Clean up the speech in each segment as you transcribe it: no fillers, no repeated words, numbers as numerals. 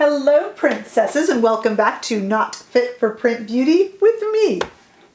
Hello, princesses, and welcome back to Not Fit for Print Beauty with me,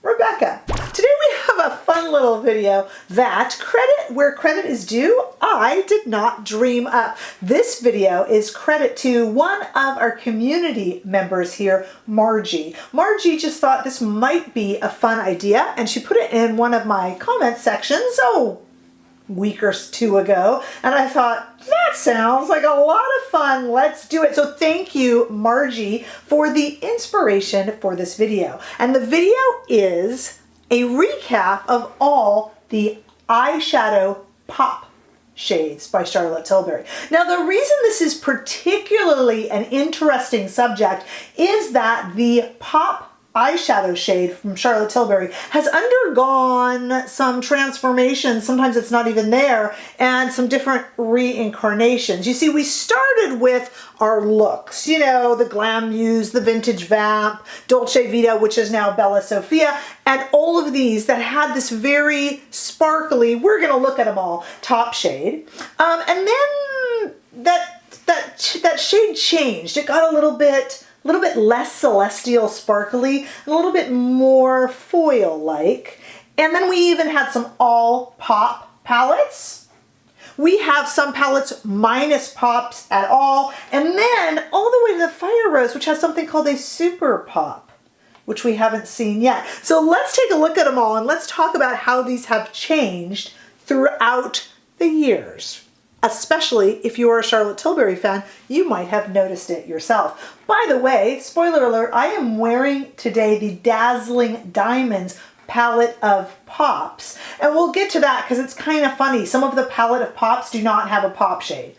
Rebecca. Today we have a fun little video that, credit where credit is due, I did not dream up. This video is credit to one of our community members here, Marjie. Marjie just thought this might be a fun idea, and she put it in one of my comment sections, week or two ago, and I thought, that sounds like a lot of fun. Let's do it. So thank you, Marjie, for the inspiration for this video. And the video is a recap of all the eyeshadow pop shades by Charlotte Tilbury. Now, the reason this is particularly an interesting subject is that the pop eyeshadow shade from Charlotte Tilbury has undergone some transformations. Sometimes it's not even there, and some different reincarnations. You see, we started with our looks, you know, the Glamour Muse, the vintage Vamp, Dolce Vita, which is now Bella Sofia, and all of these that had this very sparkly, we're going to look at them all, top shade. And then that shade changed. It got a little bit less celestial sparkly, and a little bit more foil-like. And then we even had some all pop palettes. We have some palettes minus pops at all. And then all the way to the Fire Rose, which has something called a super pop, which we haven't seen yet. So let's take a look at them all, and let's talk about how these have changed throughout the years. Especially if you are a Charlotte Tilbury fan, you might have noticed it yourself. By the way, spoiler alert, I am wearing today the Dazzling Diamonds palette of pops. And we'll get to that because it's kind of funny. Some of the palette of pops do not have a pop shade.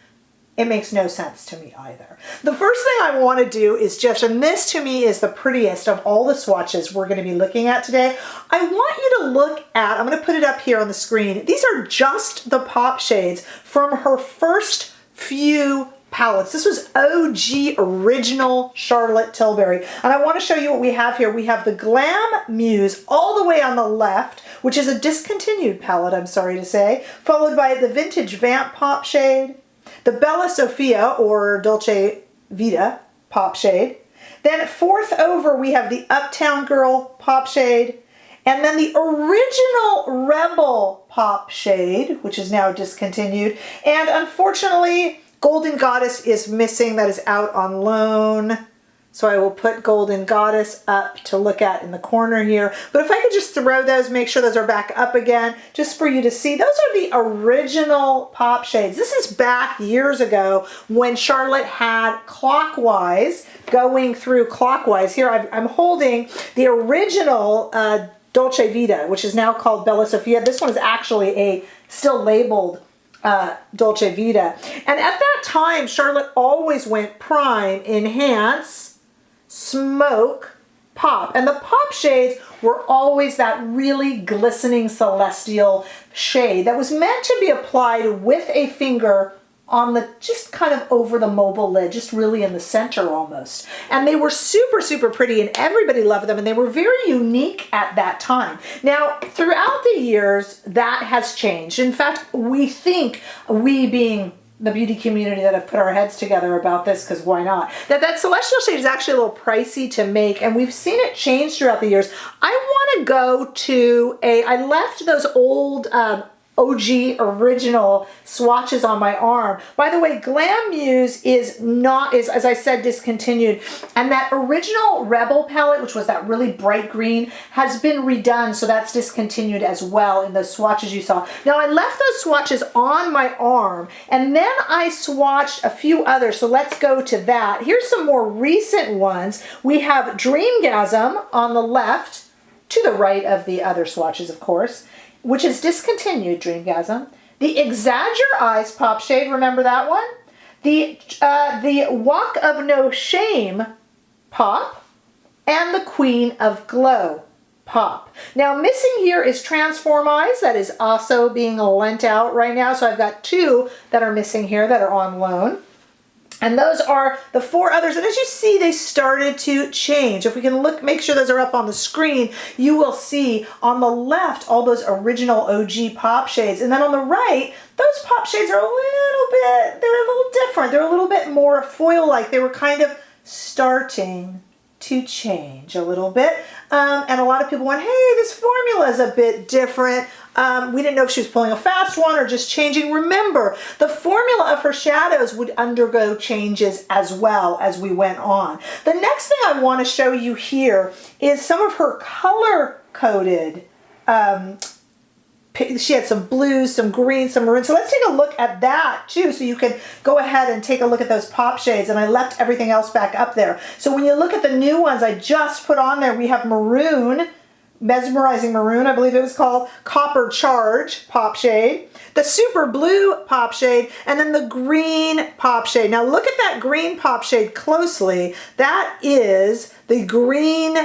It makes no sense to me either. The first thing I want to do is just, and this to me is the prettiest of all the swatches we're going to be looking at today. I want you to look at, I'm going to put it up here on the screen. These are just the pop shades from her first few palettes. This was OG original Charlotte Tilbury. And I want to show you what we have here. We have the Glamour Muse all the way on the left, which is a discontinued palette, I'm sorry to say, followed by the vintage Vamp pop shade, the Bella Sofia or Dolce Vita pop shade. Then fourth over, we have the Uptown Girl pop shade. And then the original Rebel pop shade, which is now discontinued. And unfortunately, Golden Goddess is missing. That is out on loan. So I will put Golden Goddess up to look at in the corner here. But if I could just throw those, make sure those are back up again, just for you to see. Those are the original pop shades. This is back years ago when Charlotte had clockwise, going through clockwise. Here I'm holding the original Dolce Vita, which is now called Bella Sofia. This one is actually a still labeled Dolce Vita. And at that time, Charlotte always went prime, enhance, smoke, pop. And the pop shades were always that really glistening celestial shade that was meant to be applied with a finger on the, just kind of over the mobile lid, just really in the center almost. And they were super, super pretty, and everybody loved them, and they were very unique at that time. Now, throughout the years, that has changed. In fact, we think, we being the beauty community that have put our heads together about this, because why not, that celestial shade is actually a little pricey to make, and we've seen it change throughout the years. I want to go to I left those old OG original swatches on my arm. By the way, Glamour Muse is, as I said, discontinued. And that original Rebel palette, which was that really bright green, has been redone. So that's discontinued as well in those swatches you saw. Now, I left those swatches on my arm, and then I swatched a few others. So let's go to that. Here's some more recent ones. We have Dreamgasm on the left, to the right of the other swatches, of course, which is discontinued, Dreamgasm. The Exaggereyes pop shade, remember that one? The Walk of No Shame pop, and the Queen of Glow pop. Now, missing here is Transformeyes. That is also being lent out right now. So I've got two that are missing here that are on loan. And those are the 4 others. And as you see, they started to change. If we can look, make sure those are up on the screen, you will see on the left all those original OG pop shades. And then on the right, those pop shades are they're a little different. They're a little bit more foil-like. They were kind of starting to change a little bit. And a lot of people went, hey, this formula is a bit different. We didn't know if she was pulling a fast one or just changing. Remember, the formula of her shadows would undergo changes as well as we went on. The next thing I want to show you here is some of her color-coded she had some blues, some greens, some maroons. So let's take a look at that too, so you can go ahead and take a look at those pop shades. And I left everything else back up there. So when you look at the new ones I just put on there, we have maroon, Mesmerizing Maroon, I believe it was called, Copper Charge pop shade, the super blue pop shade, and then the green pop shade. Now look at that green pop shade closely. That is the green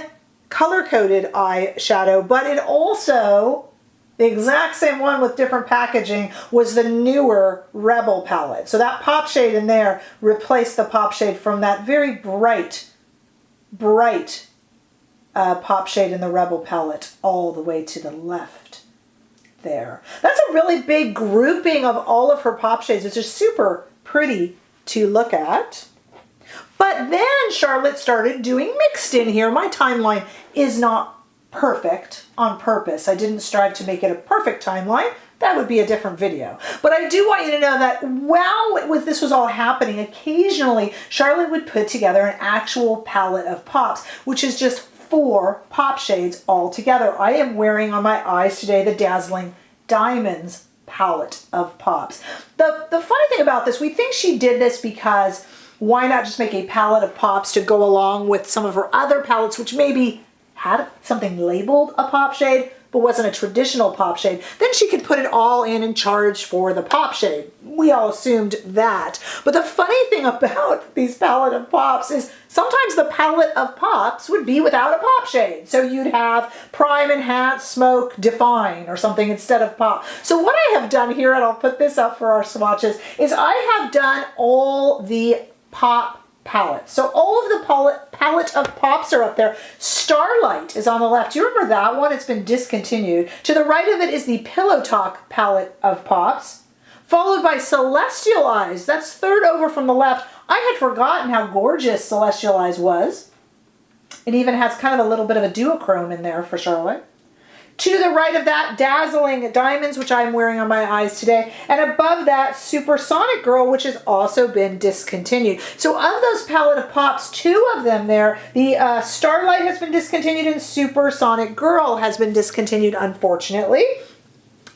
color-coded eyeshadow, but it also, the exact same one with different packaging, was the newer Rebel palette. So that pop shade in there replaced the pop shade from that very bright pop shade in the Rebel palette all the way to the left there. That's a really big grouping of all of her pop shades, which is super pretty to look at. But then Charlotte started doing mixed in here. My timeline is not perfect on purpose. I didn't strive to make it a perfect timeline. That would be a different video. But I do want you to know that while this was all happening, occasionally Charlotte would put together an actual palette of pops, which is just 4 pop shades all together. I am wearing on my eyes today the Dazzling Diamonds palette of pops. The funny thing about this, we think she did this because why not just make a palette of pops to go along with some of her other palettes, which maybe had something labeled a pop shade, but wasn't a traditional pop shade. Then she could put it all in and charge for the pop shade. We all assumed that. But the funny thing about these palette of pops is sometimes the palette of pops would be without a pop shade. So you'd have Prime, Enhance, Smoke, Define or something instead of pop. So what I have done here, and I'll put this up for our swatches, is I have done all the pop palettes. So all of the palette of pops are up there. Starlight is on the left. Do you remember that one? It's been discontinued. To the right of it is the Pillow Talk palette of pops, followed by Celestial Eyes. That's third over from the left. I had forgotten how gorgeous Celestial Eyes was. It even has kind of a little bit of a duochrome in there for Charlotte. To the right of that, Dazzling Diamonds, which I'm wearing on my eyes today. And above that, Supersonic Girl, which has also been discontinued. So of those palette of pops, 2 of them there, the Starlight has been discontinued and Supersonic Girl has been discontinued, unfortunately.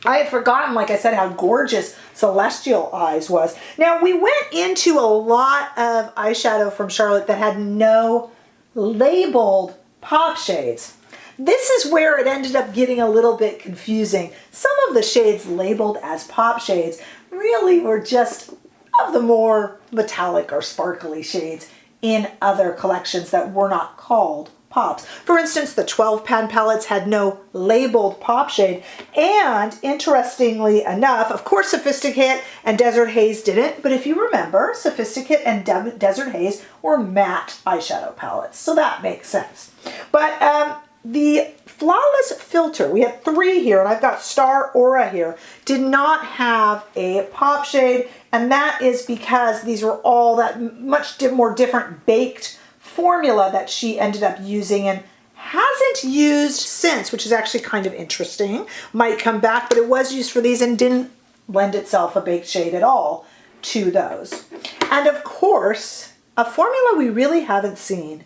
I had forgotten, like I said, how gorgeous Celestial Eyes was. Now, we went into a lot of eyeshadow from Charlotte that had no labeled pop shades. This is where it ended up getting a little bit confusing. Some of the shades labeled as pop shades really were just of the more metallic or sparkly shades in other collections that were not called pops. For instance, the 12-pan palettes had no labeled pop shade, and interestingly enough, of course, Sophisticate and Desert Haze didn't, but if you remember, Sophisticate and Desert Haze were matte eyeshadow palettes, so that makes sense. But the Flawless Filter, we have 3 here, and I've got Star Aura here, did not have a pop shade, and that is because these were all that much more different baked formula that she ended up using and hasn't used since, which is actually kind of interesting. Might come back, but it was used for these and didn't lend itself a baked shade at all to those. And of course, a formula we really haven't seen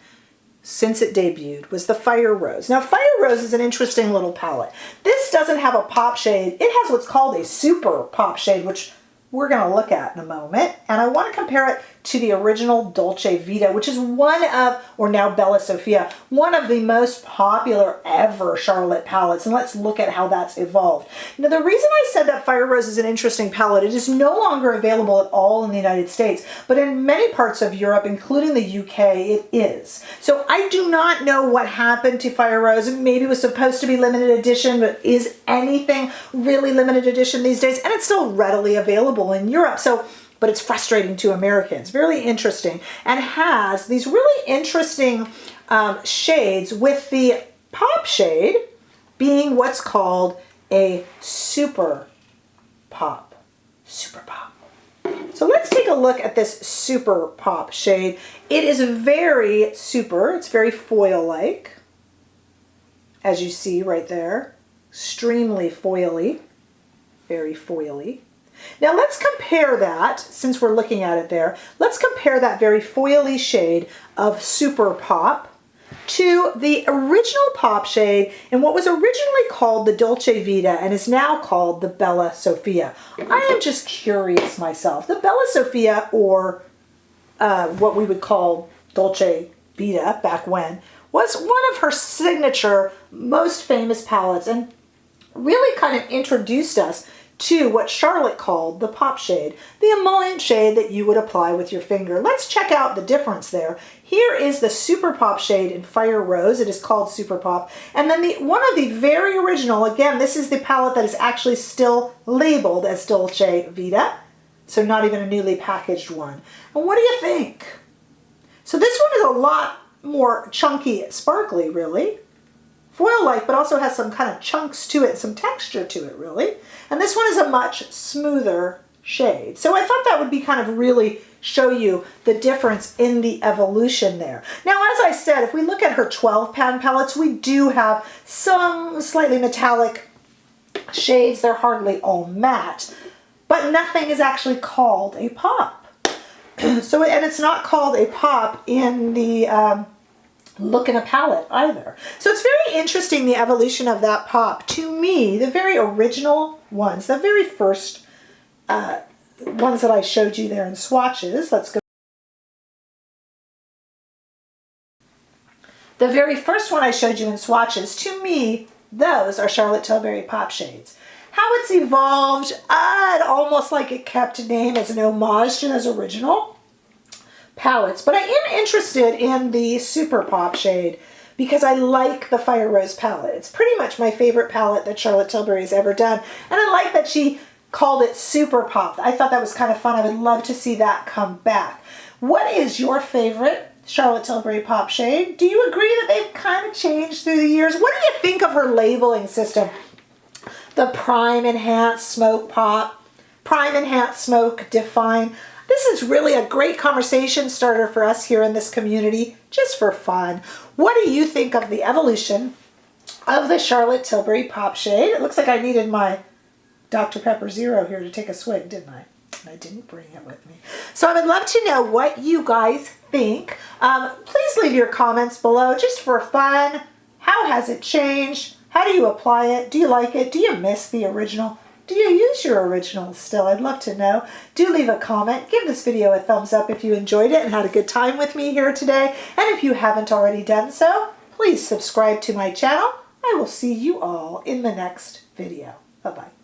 since it debuted was the Fire Rose. Now, Fire Rose is an interesting little palette. This doesn't have a pop shade. It has what's called a super pop shade, which we're going to look at in a moment. And I want to compare it to the original Dolce Vita, which is one of, or now Bella Sofia, one of the most popular ever Charlotte palettes. And let's look at how that's evolved. Now, the reason I said that Fire Rose is an interesting palette, it is no longer available at all in the United States, but in many parts of Europe, including the UK, it is. So I do not know what happened to Fire Rose. Maybe it was supposed to be limited edition, but is anything really limited edition these days? And it's still readily available in Europe. So but it's frustrating to Americans. Very interesting, and has these really interesting shades, with the pop shade being what's called a super pop. Super pop. So let's take a look at this super pop shade. It is very super. It's very foil-like, as you see right there. Extremely foily. Very foily. Now let's compare that, since we're looking at it there, let's compare that very foily shade of super pop to the original pop shade in what was originally called the Dolce Vita and is now called the Bella Sofia. I am just curious myself. The Bella Sofia, or what we would call Dolce Vita back when, was one of her signature, most famous palettes, and really kind of introduced us to what Charlotte called the pop shade, the emollient shade that you would apply with your finger. Let's check out the difference there. Here is the super pop shade in Fire Rose. It is called super pop. And then one of the very original, again, this is the palette that is actually still labeled as Dolce Vita, so not even a newly packaged one. And what do you think? So this one is a lot more chunky, sparkly, really. Foil-like, but also has some kind of chunks to it, some texture to it, really. And this one is a much smoother shade. So I thought that would be kind of really show you the difference in the evolution there. Now, as I said, if we look at her 12-pan palettes, we do have some slightly metallic shades. They're hardly all matte, but nothing is actually called a pop. So, and it's not called a pop in the look in a palette either. So it's very interesting, the evolution of that pop. To me, the very original ones, the very first ones that I showed you there in swatches, let's go. The very first one I showed you in swatches, to me, those are Charlotte Tilbury pop shades. How it's evolved, almost like it kept name as an homage to those original palettes. But I am interested in the super pop shade because I like the Fire Rose palette. It's pretty much my favorite palette that Charlotte Tilbury has ever done. And I like that she called it super pop. I thought that was kind of fun. I would love to see that come back. What is your favorite Charlotte Tilbury pop shade? Do you agree that they've kind of changed through the years? What do you think of her labeling system? The Prime, Enhance, Smoke Pop, Prime, Enhance, Smoke, Define. This is really a great conversation starter for us here in this community, just for fun. What do you think of the evolution of the Charlotte Tilbury pop shade? It looks like I needed my Dr. Pepper Zero here to take a swig, didn't I? And I didn't bring it with me. So I would love to know what you guys think. Please leave your comments below, just for fun. How has it changed? How do you apply it? Do you like it? Do you miss the original? Do you use your original still? I'd love to know. Do leave a comment. Give this video a thumbs up if you enjoyed it and had a good time with me here today. And if you haven't already done so, please subscribe to my channel. I will see you all in the next video. Bye-bye.